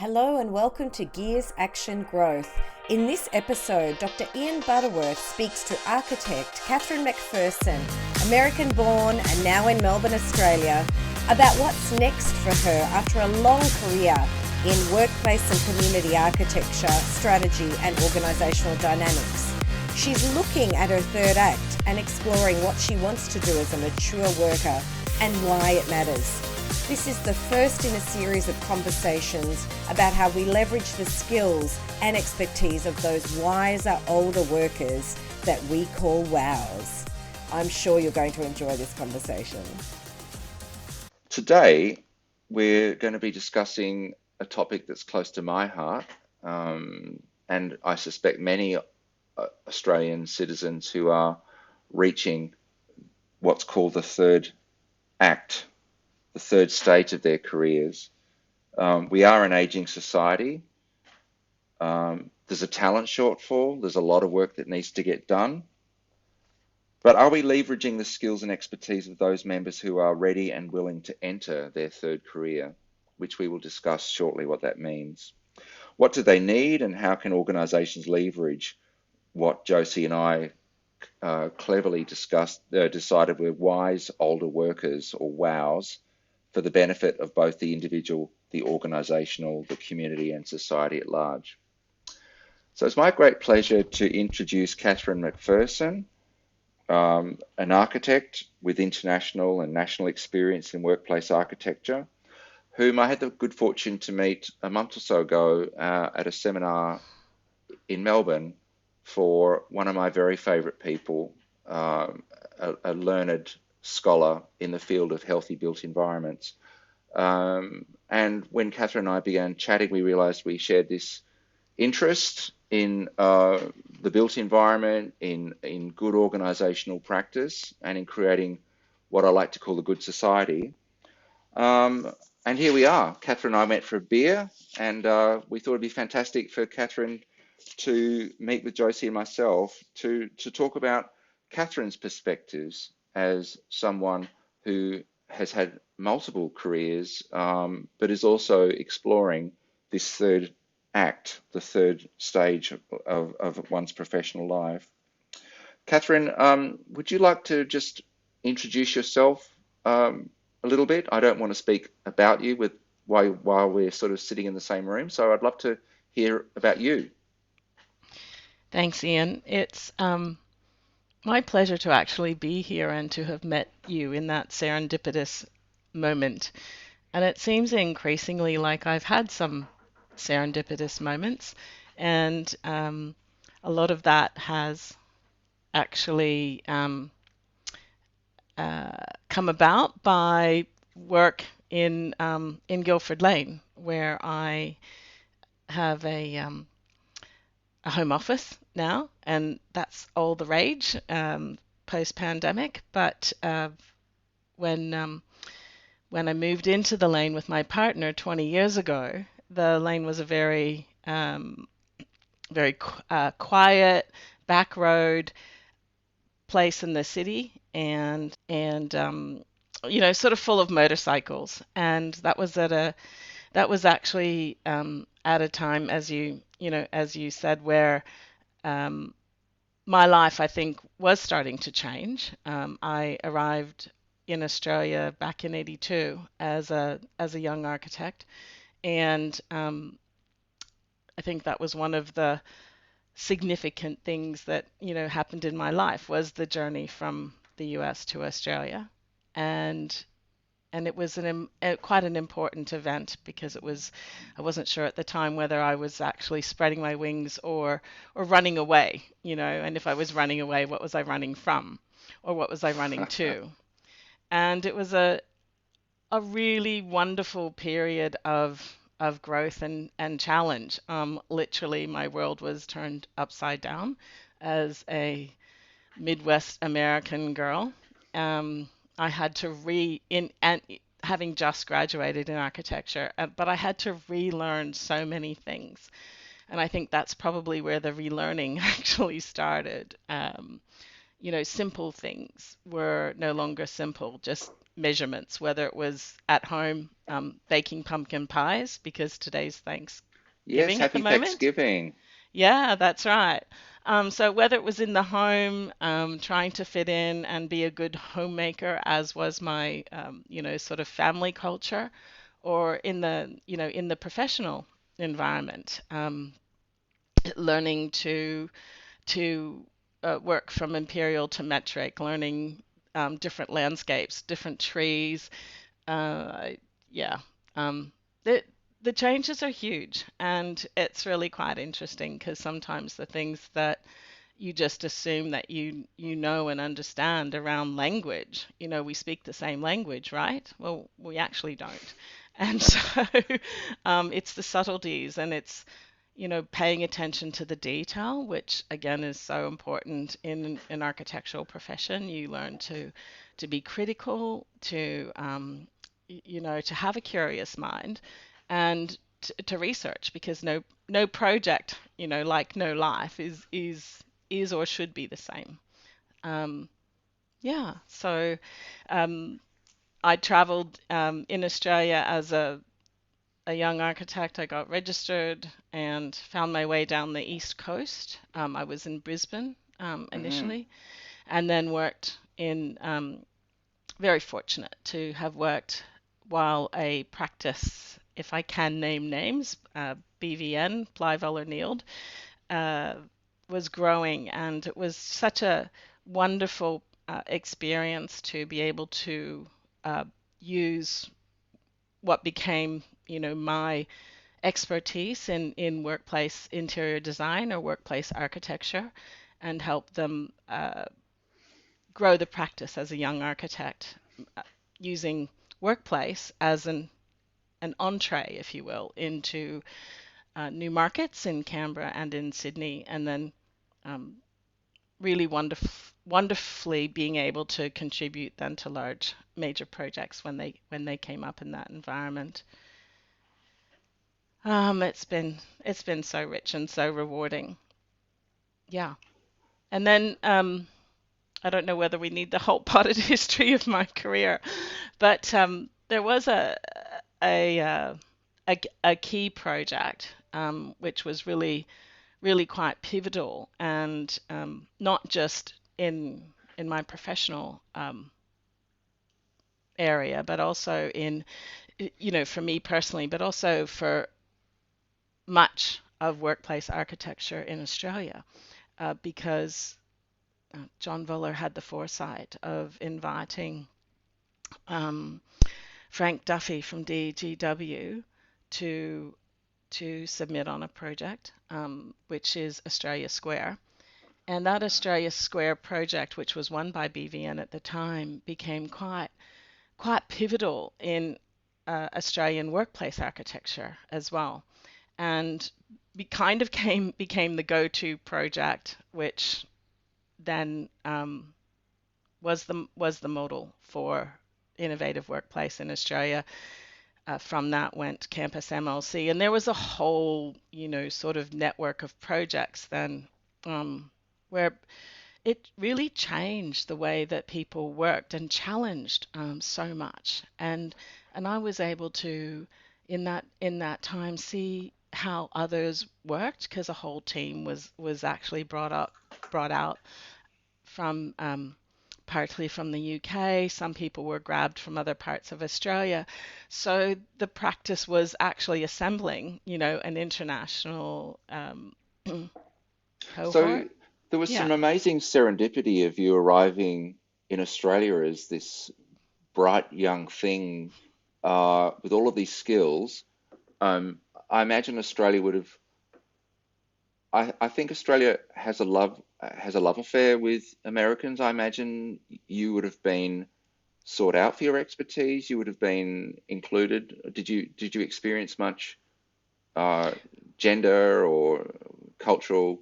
Hello and welcome to Gears Action Growth. In this episode, Dr. Iain Butterworth speaks to architect Katherine McPherson, American born and now in Melbourne, Australia, about what's next for her after a long career in workplace and community architecture, strategy and organisational dynamics. She's looking at her third act and exploring what she wants to do as a mature worker and why it matters. This is the first in a series of conversations about how we leverage the skills and expertise of those wiser older workers that we call WOWs. I'm sure you're going to enjoy this conversation. Today, we're going to be discussing a topic that's close to my heart, and I suspect many Australian citizens who are reaching what's called the third act, the third stage of their careers. We are an aging society. There's a talent shortfall. There's a lot of work that needs to get done. But are we leveraging the skills and expertise of those members who are ready and willing to enter their third career, which we will discuss shortly what that means. What do they need and how can organisations leverage what Josie and I cleverly decided were wise older workers, or WOWs, for the benefit of both the individual, the organisational, the community and society at large. So it's my great pleasure to introduce Katherine McPherson, an architect with international and national experience in workplace architecture, whom I had the good fortune to meet a month or so ago at a seminar in Melbourne for one of my very favourite people, a learned scholar in the field of healthy built environments. And when Katherine and I began chatting, we realised we shared this interest in the built environment, in good organisational practice, and in creating what I like to call a good society. And here we are. Katherine and I met for a beer, and we thought it'd be fantastic for Katherine to meet with Josie and myself to talk about Katherine's perspectives as someone who has had multiple careers, but is also exploring this third act, the third stage of one's professional life. Katherine, would you like to just introduce yourself a little bit? I don't want to speak about you while we're sort of sitting in the same room, so I'd love to hear about you. Thanks, Ian. It's my pleasure to actually be here and to have met you in that serendipitous moment. And it seems increasingly like I've had some serendipitous moments, and a lot of that has actually come about by work in Guilford Lane, where I have a home office now, and that's all the rage post-pandemic. But when I moved into the lane with my partner 20 years ago, the lane was a very quiet back road place in the city, and sort of full of motorcycles. And that was actually at a time, as you said, where my life, I think, was starting to change. I arrived in Australia back in '82 as a young architect, and I think that was one of the significant things that happened in my life, was the journey from the US to Australia, and it was quite an important event, because I wasn't sure at the time whether I was actually spreading my wings or running away, and if I was running away, what was I running from, or what was I running to? And it was a really wonderful period of growth and challenge. Literally, my world was turned upside down as a Midwest American girl. I had to having just graduated in architecture, but I had to relearn so many things. And I think that's probably where the relearning actually started. Simple things were no longer simple, just measurements, whether it was at home baking pumpkin pies because today's Yes, Thanksgiving at the happy moment. Thanksgiving. Yeah, that's right. So whether it was in the home, trying to fit in and be a good homemaker, as was my, sort of family culture, or in the professional environment, learning to work from imperial to metric, learning different landscapes, different trees. Yeah, um, the the changes are huge, and it's really quite interesting because sometimes the things that you just assume that you know and understand around language, we speak the same language, right? Well, we actually don't, and so it's the subtleties, and it's paying attention to the detail, which again is so important in an architectural profession. You learn to be critical, to have a curious mind, and to research, because no project, like no life, is or should be the same. Um, yeah, so um, I traveled in Australia as a young architect. I got registered and found my way down the east coast. I was in Brisbane Hmm. initially, and then worked in, very fortunate to have worked while a practice, if I can name names, BVN, Blyvoller Nield, uh, was growing, and it was such a wonderful experience to be able to uh, use what became, my expertise in workplace interior design or workplace architecture, and help them grow the practice as a young architect, using workplace as an entree, if you will, into new markets in Canberra and in Sydney, and then um, really wonderfully being able to contribute then to large major projects when they came up in that environment. It's been so rich and so rewarding. Yeah. And then I don't know whether we need the whole potted history of my career, but there was a uh, a key project, which was really quite pivotal, and not just in my professional area, but also in, for me personally, but also for much of workplace architecture in Australia, because John Vuller had the foresight of inviting um, Frank Duffy from DGW to submit on a project, which is Australia Square. And that Australia Square project, which was won by BVN at the time, became quite pivotal in Australian workplace architecture as well, and kind of became the go-to project, which then was the model for innovative workplace in Australia. From that went Campus MLC, and there was a whole, sort of network of projects then, where it really changed the way that people worked and challenged so much. And I was able to, in that time, see how others worked, because a whole team was actually brought out from, partly from the UK. Some people were grabbed from other parts of Australia. So the practice was actually assembling, an international So cohort. there was Yeah. some amazing serendipity of you arriving in Australia as this bright young thing with all of these skills. I imagine Australia would have. I think Australia has a love affair with Americans. I imagine you would have been sought out for your expertise. You would have been included. Did you experience much uh, gender or cultural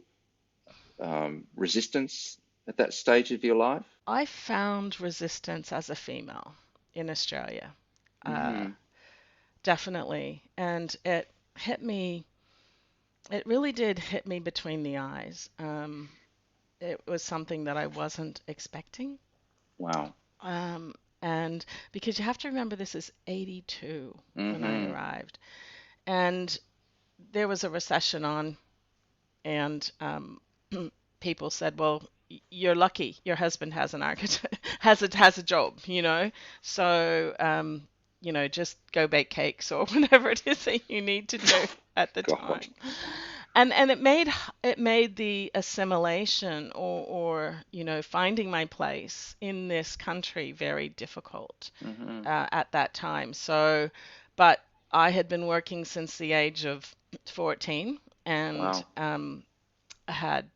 resistance at that stage of your life? I found resistance as a female in Australia, uh, Hmm. definitely. And it really did hit me between the eyes. It was something that I wasn't expecting. Wow. And because you have to remember, this is 82 when I Mm-hmm. arrived, and there was a recession on, and people said, "Well, you're lucky. Your husband has an architect, has a job, you know. So, just go bake cakes or whatever it is that you need to do at the God. time." And it made the assimilation or finding my place in this country very difficult Mm-hmm. at that time. So, but I had been working since the age of 14, and Wow. had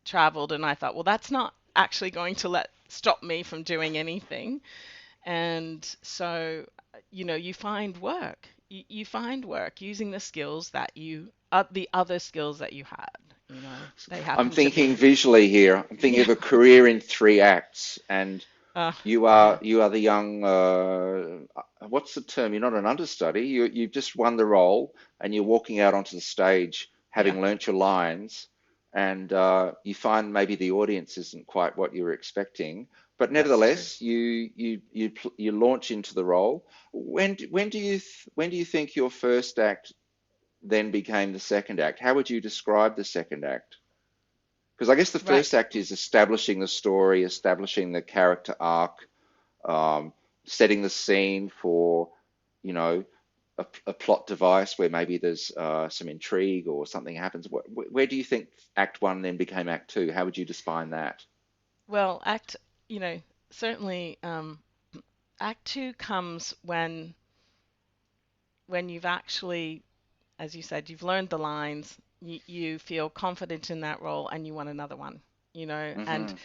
traveled, and I thought, well, that's not actually going to let stop me from doing anything. And so, you find work. You find work using the skills that the other skills that you had. They I'm happen to thinking be, visually here. I'm thinking yeah. of a career in 3 acts, and Uh, you yeah. are you are the young. What's the term? You're not an understudy. You've just won the role, and you're walking out onto the stage, Yeah. having learnt your lines, and you find maybe the audience isn't quite what you were expecting, but That's true. nevertheless, you launch into the role. When do you think your first act then became the second act? How would you describe the second act? Because I guess the Right. first act is establishing the story, establishing the character arc, um, setting the scene for, you know, a plot device where maybe there's some intrigue or something happens. Where do you think Act One then became Act Two? How would you define that? Well, you know, certainly, Act Two comes when you've actually, as you said, you've learned the lines, you feel confident in that role, and you want another one. And Hmm.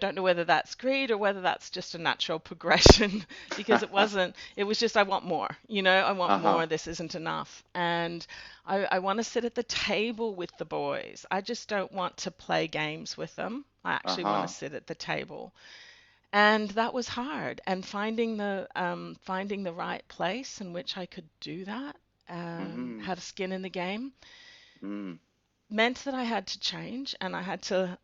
don't know whether that's greed or whether that's just a natural progression, because it was just, I want more, I want Uh-huh. more, this isn't enough. And I want to sit at the table with the boys. I just don't want to play games with them. I actually want to Uh-huh. sit at the table. And that was hard. And finding the right place in which I could do that, Hmm. had a skin in the game, Mm. meant that I had to change, and I had to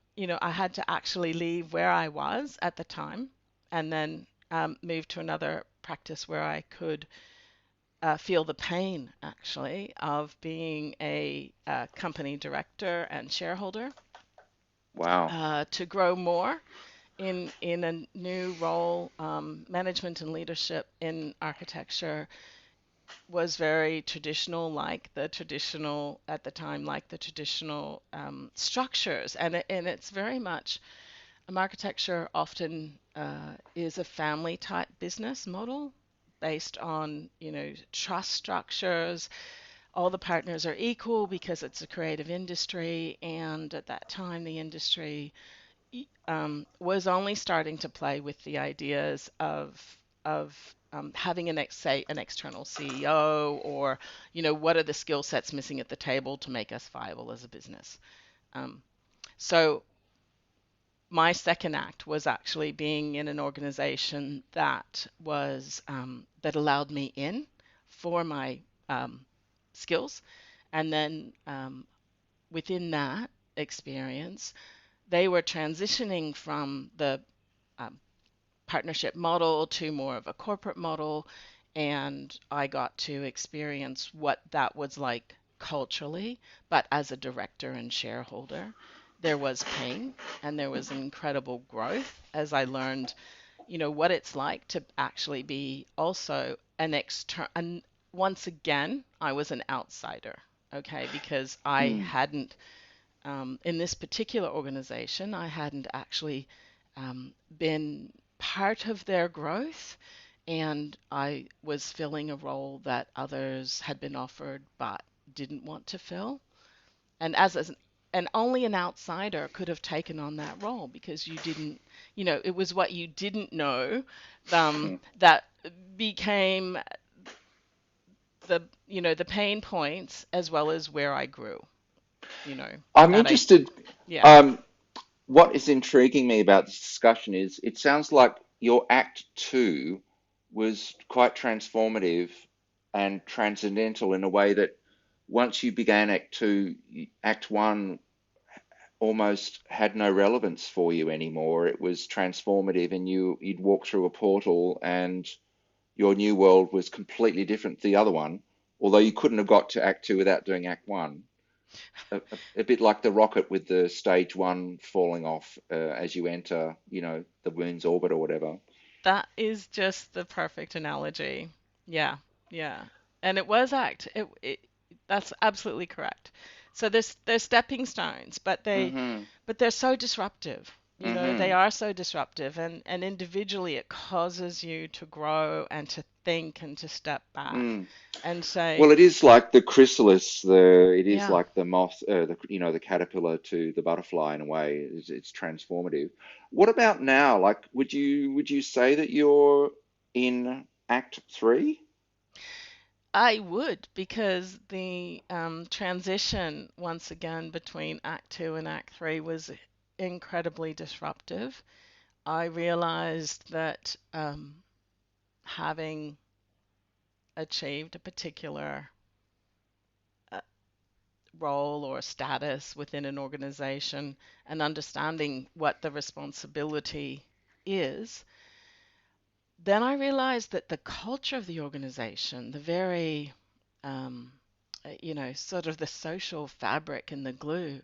actually leave where I was at the time, and then move to another practice where I could feel the pain, actually, of being a company director and shareholder, Wow. to grow more in a new role. Management and leadership in architecture was very traditional, like the traditional at the time, like the traditional structures, and it's very much, architecture often is a family type business model based on trust structures. All the partners are equal because it's a creative industry, and at that time the industry was only starting to play with the ideas of having say an external CEO, or what are the skill sets missing at the table to make us viable as a business. Um, so my second act was actually being in an organization that allowed me in for my um, skills, and then within that experience, they were transitioning from the um, partnership model to more of a corporate model, and I got to experience what that was like culturally. But as a director and shareholder, there was pain, and there was incredible growth as I learned, what it's like to actually be also an external. Once again, I was an outsider, okay, because I Mm. hadn't, in this particular organization, I hadn't actually been part of their growth, and I was filling a role that others had been offered but didn't want to fill. And and only an outsider could have taken on that role, because you didn't, it was what you didn't know, that became the pain points, as well as where I grew, you know, I'm at a interested. yeah. Um, what is intriguing me about this discussion is it sounds like your Act Two was quite transformative and transcendental in a way that once you began Act Two, Act One almost had no relevance for you anymore. It was transformative, and you'd walk through a portal, and your new world was completely different to the other one. Although you couldn't have got to Act Two without doing Act One. A bit like the rocket with the stage one falling off as you enter, the moon's orbit or whatever. That is just the perfect analogy. Yeah, yeah. And it was act. That's absolutely correct. So there's stepping stones, Mm-hmm. but they're so disruptive. They Mm-hmm. are so disruptive, and individually it causes you to grow and to think and to step back Mm. and say, Well, it is like the chrysalis. It is yeah. like the moth, the caterpillar to the butterfly in a way. It's transformative. What about now? Like, would you say that you're in Act Three? I would, because the transition once again between Act Two and Act Three was incredibly disruptive. I realized that having achieved a particular uh, role or status within an organization and understanding what the responsibility is, then I realized that the culture of the organization, the very, um, sort of the social fabric and the glue,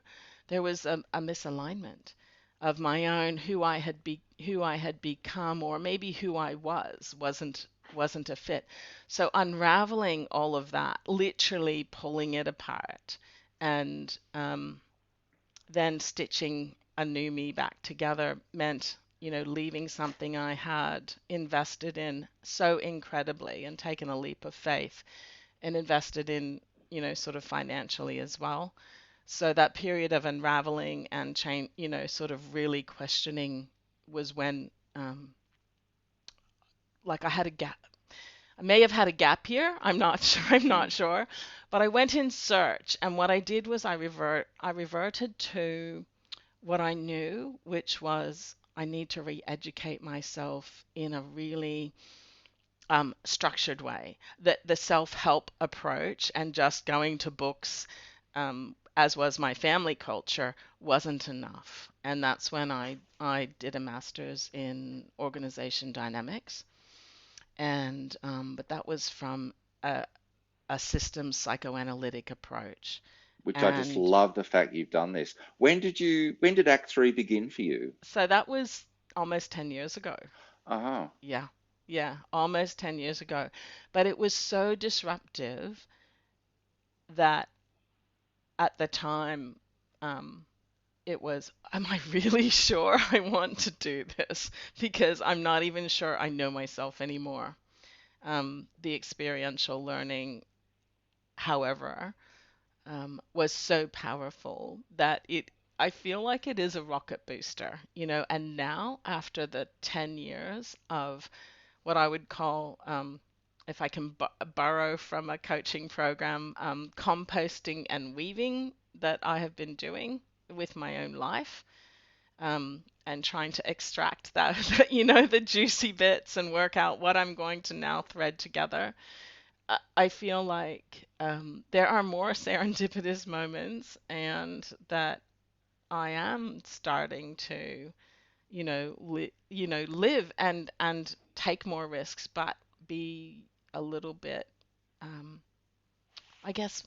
there was a misalignment of my own who I had become, or maybe who I wasn't a fit. So unraveling all of that, literally pulling it apart, and then stitching a new me back together meant, leaving something I had invested in so incredibly and taken a leap of faith and invested in, sort of financially as well. So that period of unraveling and change, sort of really questioning was when, like I had a gap. I may have had a gap year. I'm not sure. I'm not sure. But I went in search, and what I did was I reverted to what I knew, which was I need to re-educate myself in a really structured way. That the self-help approach and just going to books, as was my family culture, wasn't enough. And that's when I did a master's in organization dynamics, and but that was from a systems psychoanalytic approach. Which I just And love the fact you've done this. When did Act Three begin for you? so that was almost 10 years ago. Uh-huh. Yeah, yeah, almost 10 years ago. But it was so disruptive that at the time, um, it was, am I really sure I want to do this? Because I'm not even sure I know myself anymore. The experiential learning, however, was so powerful that I feel like it is a rocket booster, and now after the 10 years of what I would call, if I can borrow from a coaching program, composting and weaving that I have been doing with my own life, and trying to extract that, the juicy bits and work out what I'm going to now thread together. I feel like there are more serendipitous moments, and that I am starting to, live and take more risks, but be a little bit, um, I guess,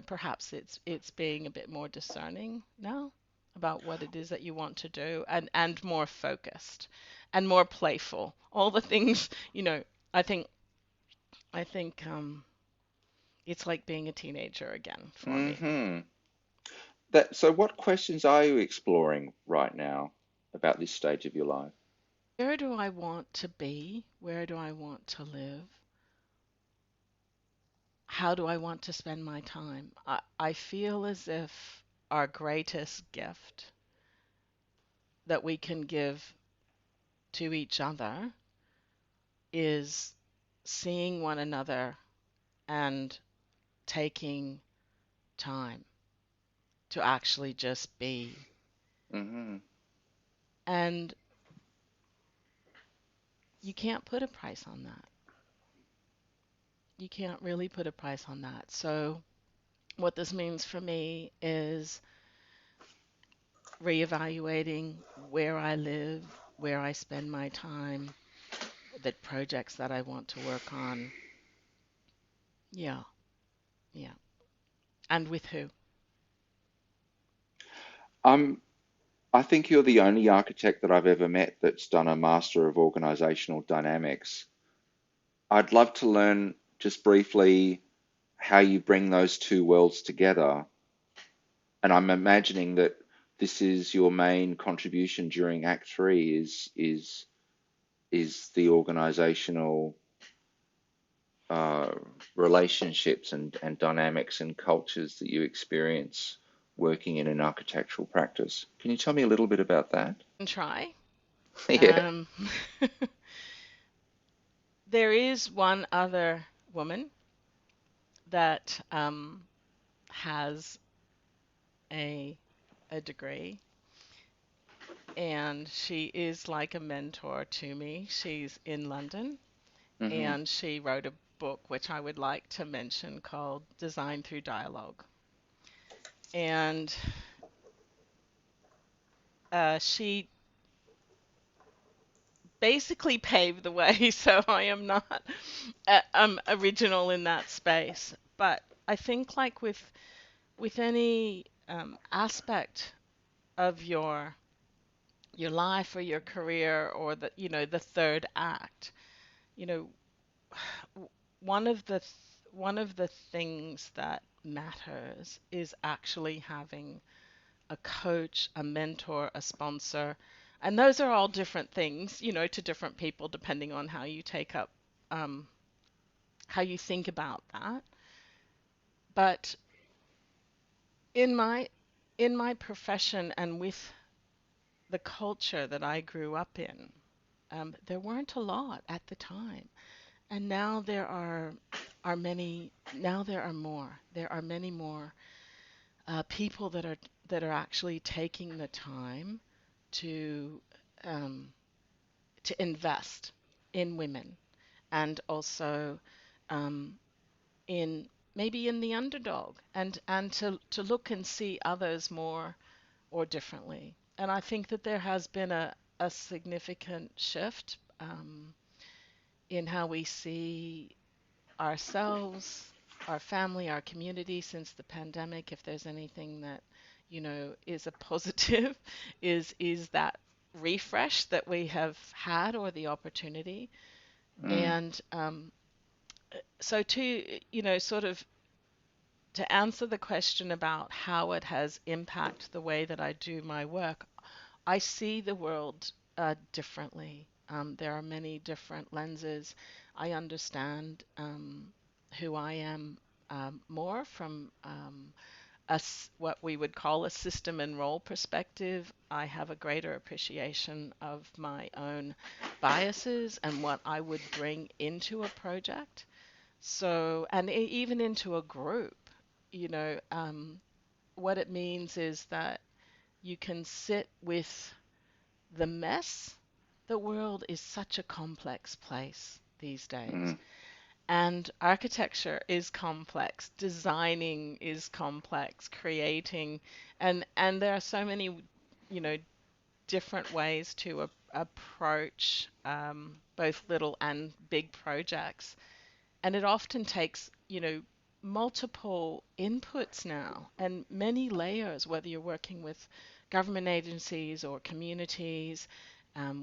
perhaps it's being a bit more discerning now about what it is that you want to do, and more focused and more playful. All the things, I think I think it's like being a teenager again for me. Mm-hmm. So what questions are you exploring right now about this stage of your life? Where do I want to be? Where do I want to live? How do I want to spend my time? I feel as if our greatest gift that we can give to each other is seeing one another and taking time to actually just be. Mm-hmm. And you can't put a price on that. You can't really put a price on that. So, what this means for me is reevaluating where I live, where I spend my time, the projects that I want to work on. Yeah, yeah. And with who? Um, I think you're the only architect that I've ever met that's done a Master of Organizational Dynamics. I'd love to learn just briefly how you bring those two worlds together. And I'm imagining that this is your main contribution during Act Three is the organizational uh, relationships and dynamics and cultures that you experience working in an architectural practice. Can you tell me a little bit about that? And try. Yeah. Um, there is one other woman that has a a degree, and she is like a mentor to me. She's in London, Hmm. and she wrote a book which I would like to mention called Design Through Dialogue. And she basically paved the way, so I am not original in that space. But I think, like with any aspect of your life or your career, or the third act, you know one of the one of the things that matters is actually having a coach, a mentor, a sponsor. And those are all different things, to different people depending on how you take up, um, how you think about that. But in my in my profession and with the culture that I grew up in, there weren't a lot at the time. And now are many. Now there are more. There are many more people that are actually taking the time to um, to invest in women, and also um, in maybe in the underdog, and to look and see others more or differently. And I think that there has been a significant shift in how we see ourselves, our family, our community since the pandemic. If there's anything that, is a positive, is that refresh that we have had, or the opportunity. Mm, And so to, sort of to answer the question about how it has impacted the way that I do my work, I see the world differently. There are many different lenses. I understand who I am more from what we would call a system and role perspective. I have a greater appreciation of my own biases and what I would bring into a project. So, and even into a group, what it means is that you can sit with the mess. The world is such a complex place these days. mm, And architecture is complex, designing is complex, creating, and there are so many, you know, different ways to approach both little and big projects. And it often takes, multiple inputs now and many layers, whether you're working with government agencies or communities,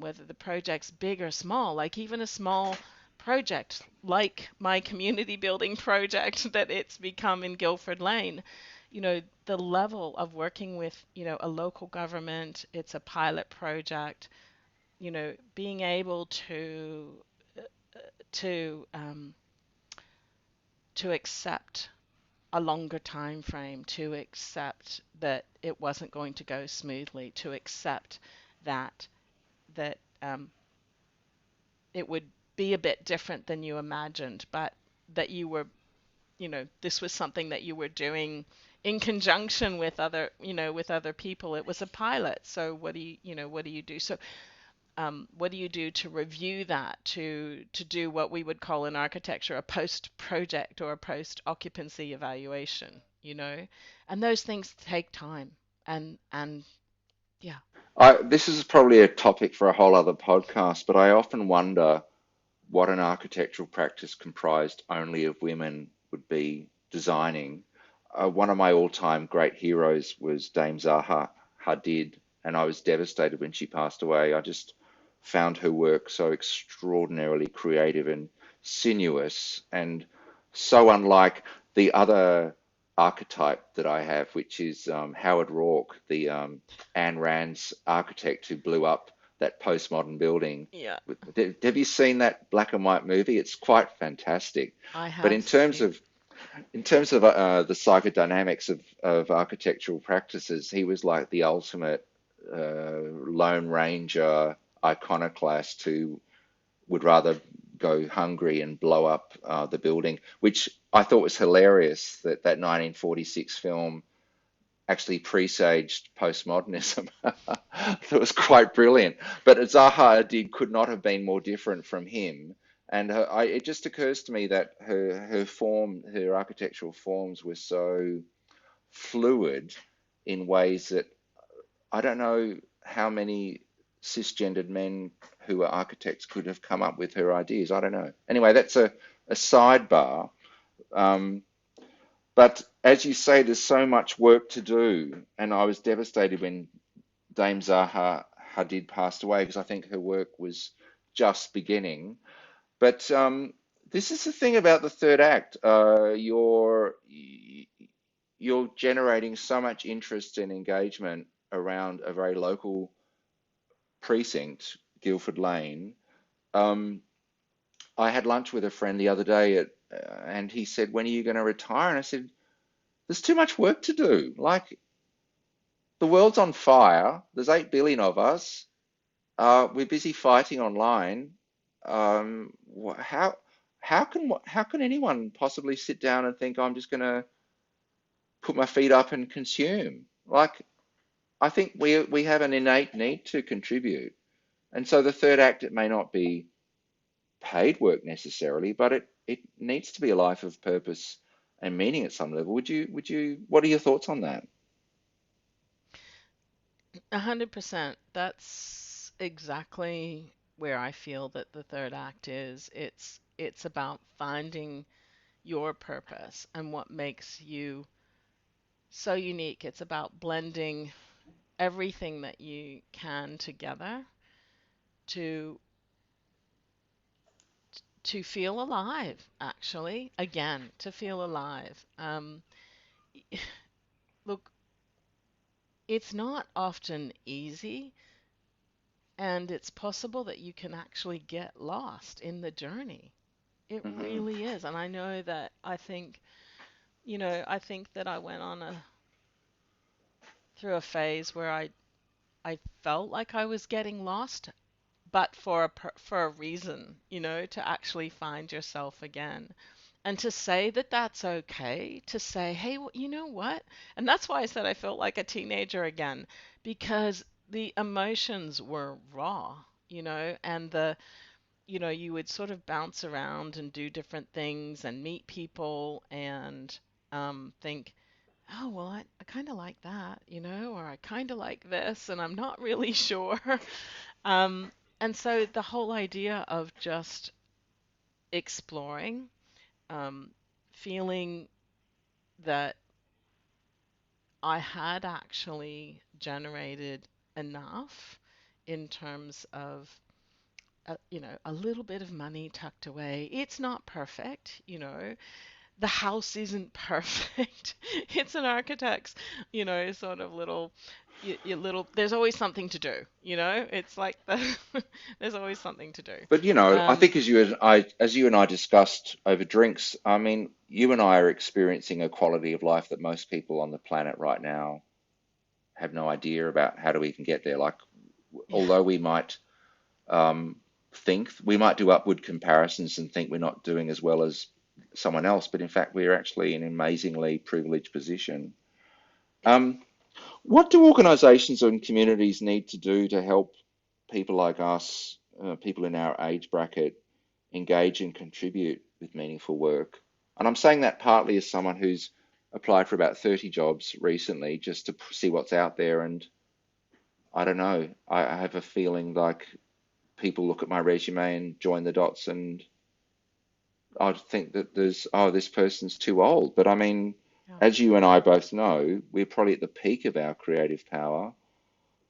whether the project's big or small, like even a small project like my community building project that it's become in Guilford Lane. The level of working with, a local government, it's a pilot project, being able to to accept a longer time frame, to accept that it wasn't going to go smoothly, to accept that that it would be a bit different than you imagined, but that you were, this was something that you were doing in conjunction with other people. It was a pilot. So what do you do? So what do you do to review that, to do what we would call in architecture a post project or a post occupancy evaluation, and those things take time, and Yeah. This is probably a topic for a whole other podcast, but I often wonder what an architectural practice comprised only of women would be designing. One of my all-time great heroes was Dame Zaha Hadid, and I was devastated when she passed away. I just found her work so extraordinarily creative and sinuous, and so unlike the other archetype that I have, which is Howard Rourke, the Ayn Rand's architect who blew up that postmodern building. Yeah. Have you seen that black and white movie? It's quite fantastic. I But have seen. in terms of the psychodynamics of architectural practices, he was like the ultimate Lone Ranger iconoclast who would rather go hungry and blow up the building, which I thought was hilarious that that 1946 film actually presaged postmodernism. It was quite brilliant. But Zaha Hadid could not have been more different from him. And it just occurs to me that her architectural forms were so fluid in ways that I don't know how many cisgendered men who are architects could have come up with her ideas. I don't know. Anyway, that's a sidebar. Um, but as you say, there's so much work to do. And I was devastated when Dame Zaha Hadid passed away because I think her work was just beginning. But this is the thing about the third act. You're generating so much interest and engagement around a very local precinct, Guilford Lane. Um, I had lunch with a friend the other day and he said, "When are you going to retire?" And I said, "There's too much work to do. Like the world's on fire. There's 8 billion of us. We're busy fighting online. Um, how can anyone possibly sit down and think I'm just going to put my feet up and consume? Like I think we have an innate need to contribute, and so the third act it may not be paid work necessarily, but it needs to be a life of purpose and meaning at some level. What are your thoughts on that? 100%. That's exactly where I feel that the third act is. It's about finding your purpose and what makes you so unique. It's about blending everything that you can together to to feel alive, actually. Again, to feel alive. Look, it's not often easy, and it's possible that you can actually get lost in the journey. It Hmm. really is. And I know that I think that I went on a through a phase where I felt like I was getting lost, but for a reason, to actually find yourself again. And to say that that's okay, to say, hey, you know what? And that's why I said I felt like a teenager again, because the emotions were raw, and you would sort of bounce around and do different things and meet people and think, oh, well, I kind of like that, or I kind of like this, and I'm not really sure. Um, and so the whole idea of just exploring, um, feeling that I had actually generated enough in terms of a little bit of money tucked away. It's not perfect, the house isn't perfect. It's an architect's, sort of little. There's always something to do. It's like there's always something to do. But I Um, think as you and I discussed over drinks, I mean, you and I are experiencing a quality of life that most people on the planet right now have no idea about how do we even get there. Like, yeah, although we might um, we might do upward comparisons and think we're not doing as well as someone else, but in fact, we're actually in an amazingly privileged position. Um, what do organisations and communities need to do to help people like us, people in our age bracket, engage and contribute with meaningful work? And I'm saying that partly as someone who's applied for about 30 jobs recently just to see what's out there and I don't know. I have a feeling like people look at my resume and join the dots, and I'd think that this person's too old. But I mean, Yeah. as you and I both know, we're probably at the peak of our creative power.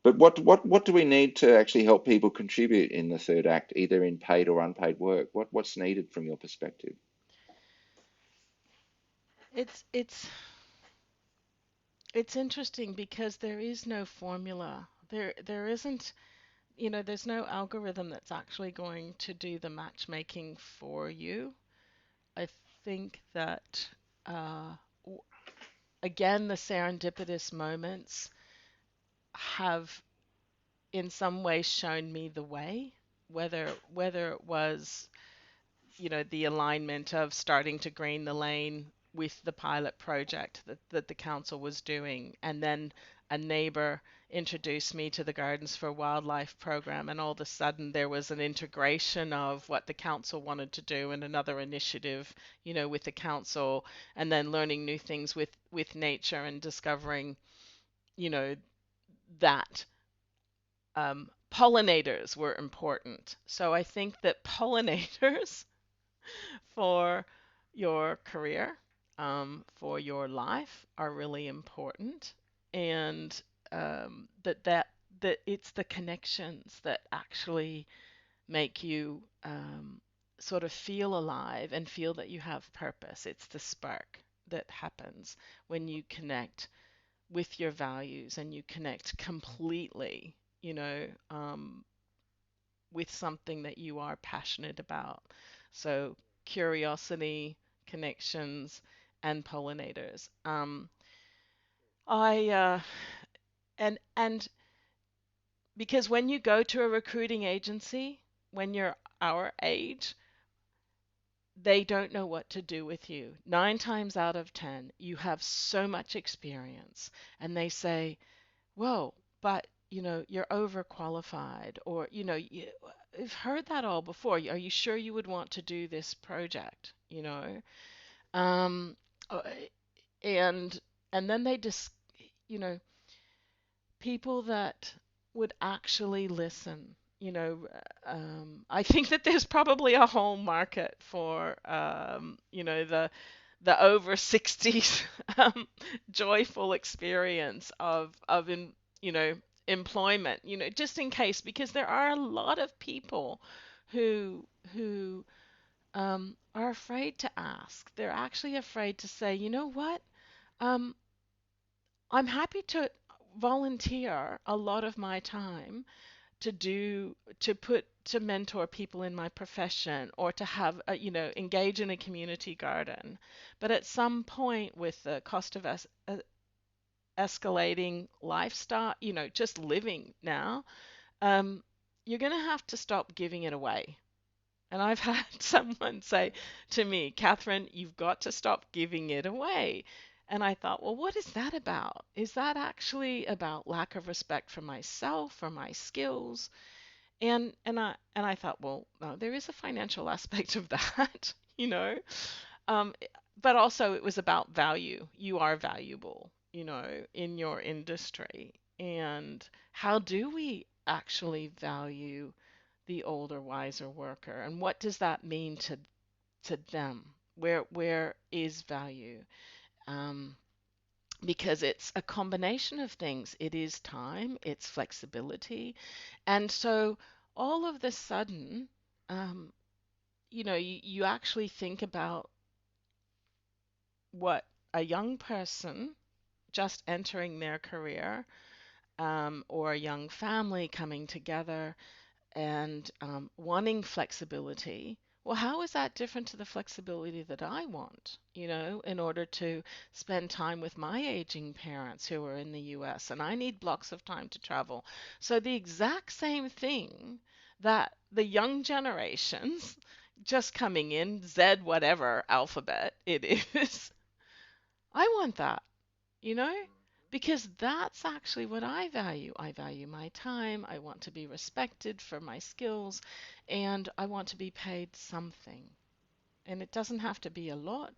But what do we need to actually help people contribute in the third act, either in paid or unpaid work? What's needed from your perspective? It's it's interesting because there is no formula. There isn't, there's no algorithm that's actually going to do the matchmaking for you. I think that uh, again, the serendipitous moments have in some ways shown me the way, whether it was, the alignment of starting to green the lane with the pilot project that the council was doing, and then a neighbor introduced me to the Gardens for Wildlife program, and all of a sudden there was an integration of what the council wanted to do and another initiative, with the council, and then learning new things with nature and discovering, you know, that pollinators were important. So I think that pollinators for your career, for your life, are really important, and that it's the connections that actually make you sort of feel alive and feel that you have purpose. It's the spark that happens when you connect with your values and you connect completely, with something that you are passionate about. So, curiosity, connections, and pollinators. I and because when you go to a recruiting agency, when you're our age, they don't know what to do with you. 9 times out of 10, you have so much experience, and they say, whoa, but you're overqualified, or you've heard that all before. Are you sure you would want to do this project? Um, uh, and then they just, you know, people that would actually listen. I think that there's probably a whole market for, the over 60s joyful experience of you know employment, just in case, because there are a lot of people who are afraid to ask. They're actually afraid to say, you know what, um, I'm happy to volunteer a lot of my time to mentor people in my profession, or to have engage in a community garden. But at some point, with the cost of escalating lifestyle, just living now, um, you're going to have to stop giving it away. And I've had someone say to me, Catherine, you've got to stop giving it away. And I thought, well, what is that about? Is that actually about lack of respect for myself, for my skills? And I thought, well, no, there is a financial aspect of that, you know. Um, but also it was about value. You are valuable, in your industry. And how do we actually value the older, wiser worker? And what does that mean to them? Where is value? Um, because it's a combination of things. It is time, it's flexibility. And so all of the sudden, um, you actually think about what a young person just entering their career, or a young family coming together and wanting flexibility. Well, how is that different to the flexibility that I want, in order to spend time with my aging parents who are in the US, and I need blocks of time to travel? So, the exact same thing that the young generations just coming in, Z whatever alphabet it is, I want that, you know? Because that's actually what I value. I value my time. I want to be respected for my skills, and I want to be paid something. And it doesn't have to be a lot,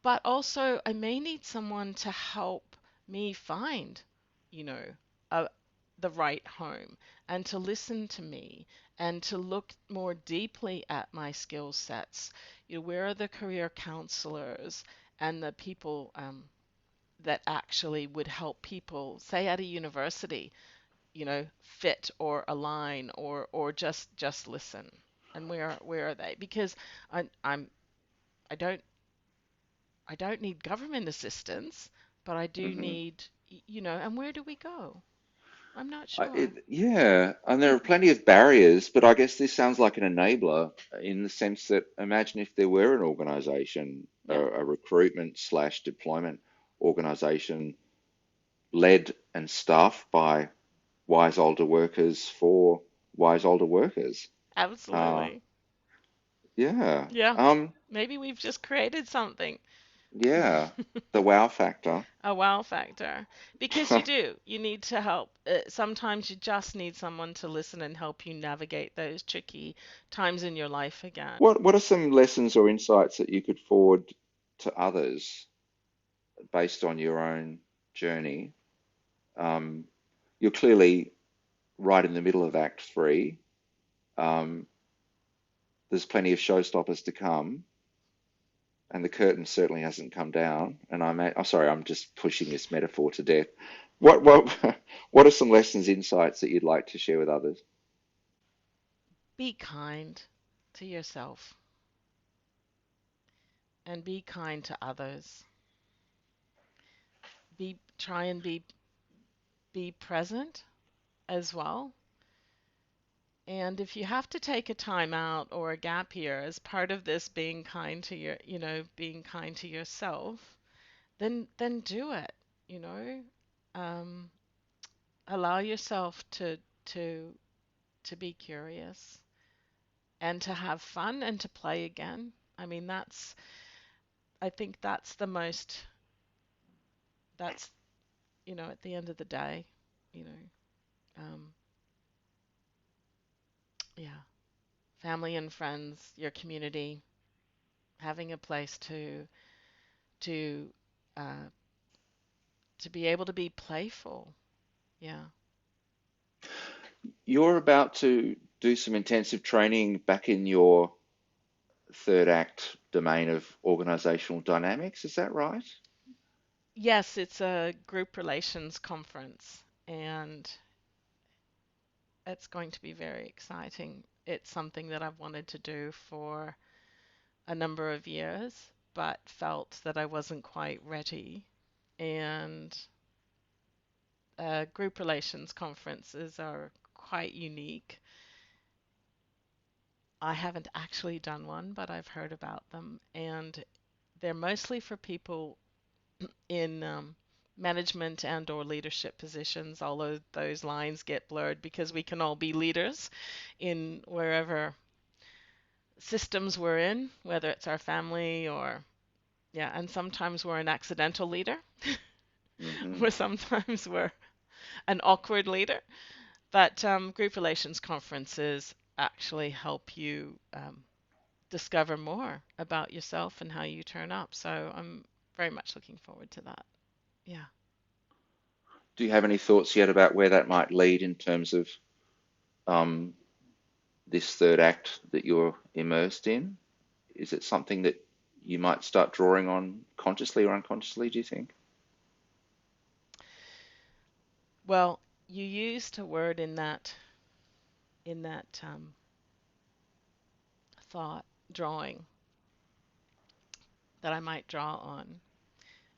but also I may need someone to help me find, you know, a, the right home, and to listen to me, and to look more deeply at my skill sets. Where are the career counselors and the people that actually would help people, say at a university, fit or align, or just listen? And where are they? Because I, I'm I don't I don't need government assistance, but I do Hmm. need, and where do we go? I'm not sure. Yeah, and there are plenty of barriers, but I guess this sounds like an enabler in the sense that imagine if there were an organization, Yeah, a recruitment slash deployment organization led and staffed by wise older workers for wise older workers. Uh, absolutely. yeah, Yeah, maybe we've just created something. yeah, the wow factor. A wow factor. Because you do. You need to help. Sometimes you just need someone to listen and help you navigate those tricky times in your life again. What are some lessons or insights that you could forward to others based on your own journey? Um, you're clearly right in the middle of Act Three. Um, there's plenty of showstoppers to come, and the curtain certainly hasn't come down. And I'm sorry, I'm just pushing this metaphor to death. What what are some lessons, insights that you'd like to share with others? Be kind to yourself and be kind to others. Try and be present as well. And if you have to take a time out or a gap year as part of this being kind to being kind to yourself, then do it, you know. Um, Allow yourself to to be curious and to have fun and to play again. I mean, I think that's the most, that's, at the end of the day, you know, um, yeah, family and friends, your community, having a place to uh, to be able to be playful. Yeah. You're about to do some intensive training back in your third act domain of organizational dynamics. Is that right? Yes, it's a group relations conference, and it's going to be very exciting. It's something that I've wanted to do for a number of years, but felt that I wasn't quite ready. And group relations conferences are quite unique. I haven't actually done one, but I've heard about them, and they're mostly for people in management and or leadership positions, although those lines get blurred because we can all be leaders in wherever systems we're in, whether it's our family or, yeah, and sometimes we're an accidental leader, Hmm. or sometimes we're an awkward leader. But group relations conferences actually help you discover more about yourself and how you turn up. So I'm very much looking forward to that. Yeah. Do you have any thoughts yet about where that might lead in terms of um, this third act that you're immersed in? Is it something that you might start drawing on consciously or unconsciously, do you think? Well, you used a word in that thought, drawing, that I might draw on.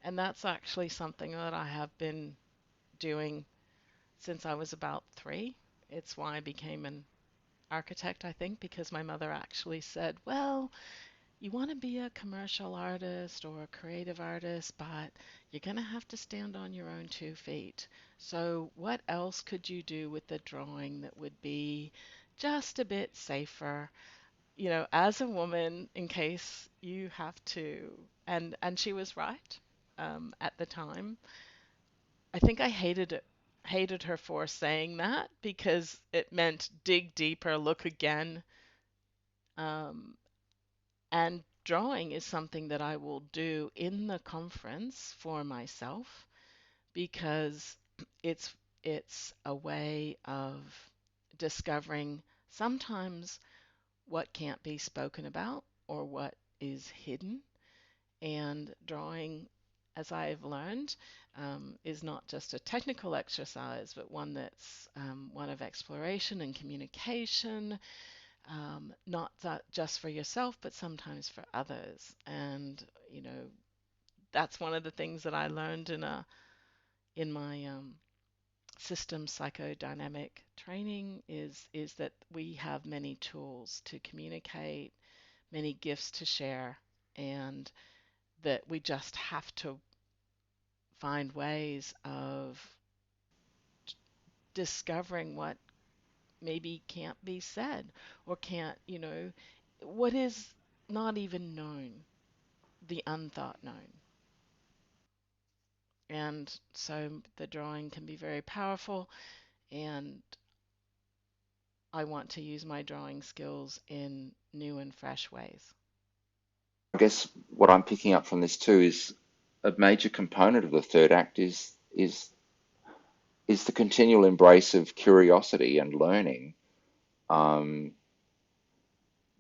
And that's actually something that I have been doing since I was about 3. It's why I became an architect, I think, because my mother actually said, well, you want to be a commercial artist or a creative artist, but you're going to have to stand on your own 2 feet. So, what else could you do with the drawing that would be just a bit safer, as a woman, in case you have to? And she was right. At the time, I think I hated her for saying that because it meant dig deeper, look again. Um, and drawing is something that I will do in the conference for myself because it's it's a way of discovering sometimes what can't be spoken about or what is hidden. And drawing, as I've learned, is not just a technical exercise, but one that's one of exploration and communication, not that just for yourself, but sometimes for others. And that's one of the things that I learned in my system psychodynamic training is that we have many tools to communicate, many gifts to share, and that we just have to find ways of discovering what maybe can't be said or can't, what is not even known, the unthought known. And so the drawing can be very powerful, and I want to use my drawing skills in new and fresh ways. I guess what I'm picking up from this too is a major component of the third act is the continual embrace of curiosity and learning, um,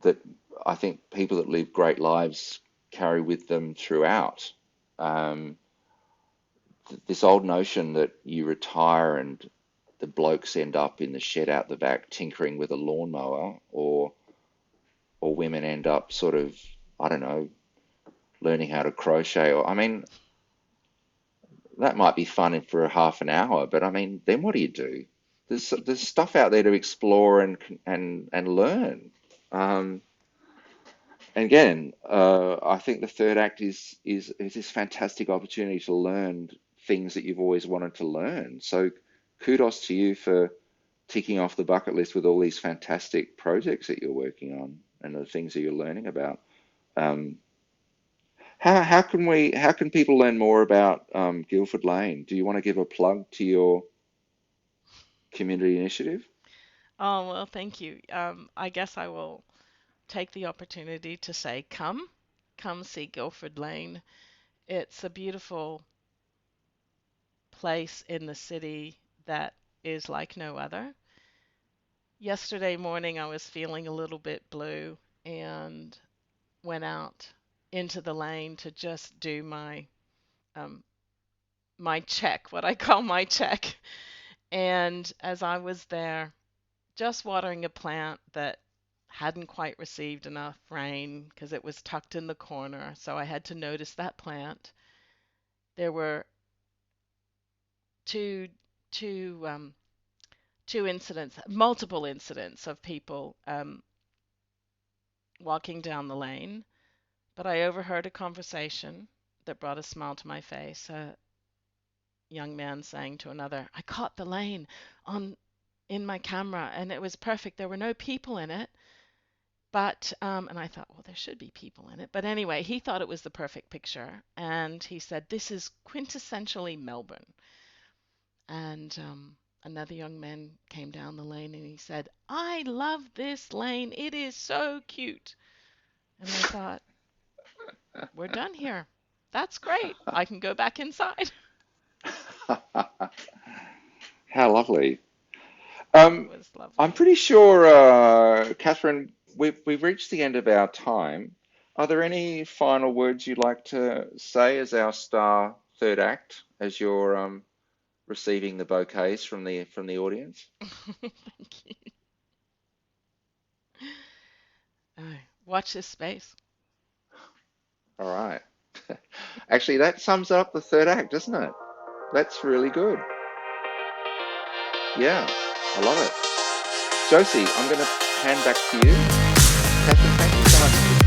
that I think people that live great lives carry with them throughout. Um, this old notion that you retire and the blokes end up in the shed out the back tinkering with a lawnmower, or women end up sort of, I don't know, learning how to crochet, or I mean, that might be fun for a half an hour, but I mean, then what do you do? There's stuff out there to explore and learn. Um, and again, I think the third act is this fantastic opportunity to learn things that you've always wanted to learn. So kudos to you for ticking off the bucket list with all these fantastic projects that you're working on and the things that you're learning about. Um, how can people learn more about Guilford Lane? Do you want to give a plug to your community initiative? Oh, well, thank you. I guess I will take the opportunity to say, come see Guilford Lane. It's a beautiful place in the city that is like no other. Yesterday morning, I was feeling a little bit blue and went out into the lane to just do um, my check, what I call my check. And as I was there, just watering a plant that hadn't quite received enough rain because it was tucked in the corner, so I had to notice that plant. There were two two two incidents, multiple incidents of people walking down the lane, but I overheard a conversation that brought a smile to my face. A young man saying to another, "I caught the lane on in my camera and it was perfect. There were no people in it." But, and I thought, well, there should be people in it. But anyway, he thought it was the perfect picture. And he said, "This is quintessentially Melbourne." And another young man came down the lane and he said, "I love this lane. It is so cute." And I thought, we're done here. That's great. I can go back inside. How lovely. It was I'm lovely. pretty sure, Catherine, we've reached the end of our time. Are there any final words you'd like to say as our star third act, as you're receiving the bouquets from the audience? Thank you. Watch this space. All right. Actually, that sums up the third act, doesn't it? That's really good. Yeah, I love it. Josie, I'm going to hand back to you. Catherine, thank you so much for